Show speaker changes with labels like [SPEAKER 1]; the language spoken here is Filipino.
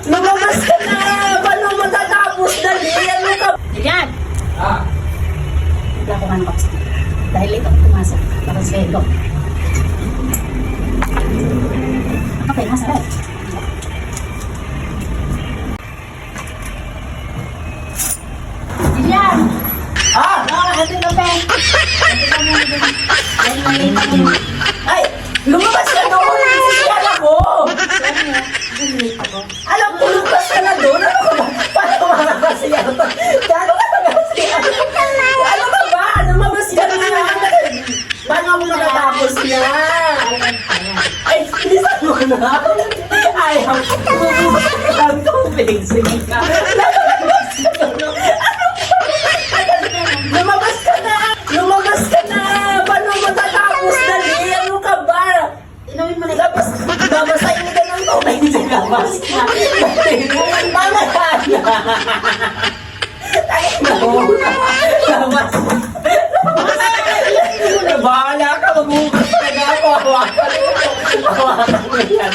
[SPEAKER 1] Lumabas ka na! Paano matatapos? Dali! Ano ka?
[SPEAKER 2] Yan!
[SPEAKER 3] Ah,
[SPEAKER 2] Bigla ko ng box. Dahil ito, tumasa. Para sa ego. Okay, masarap. Yan!
[SPEAKER 1] Ah!
[SPEAKER 2] Ito na, Ben. Ito na muna din. Dahil maliit na yun.
[SPEAKER 1] Ay! Lumabas ka doon! Sisiyan ako!
[SPEAKER 2] Bumili ako.
[SPEAKER 1] Alam ko, lumabas ka na doon! Ano ka ba? Paano makakasiyan? Gaano ka magkasiyan? Ano ka ba? Lumabas ka na! Paano ako matatapos niya? Ay, bilisan mo na! Ayaw! Ang tubig! Sige ka! Lumabas ka na! Lumabas ka na! Paano matatapos? Dali! Ano ka ba?
[SPEAKER 2] Inumin mo na
[SPEAKER 1] Labas! Babasahin ka ng tubig sa labas na! Tama na! Ay, no! Labas! Bahala ka! Magbukas ka na ako! Hawakan mo! Hawakan mo yan!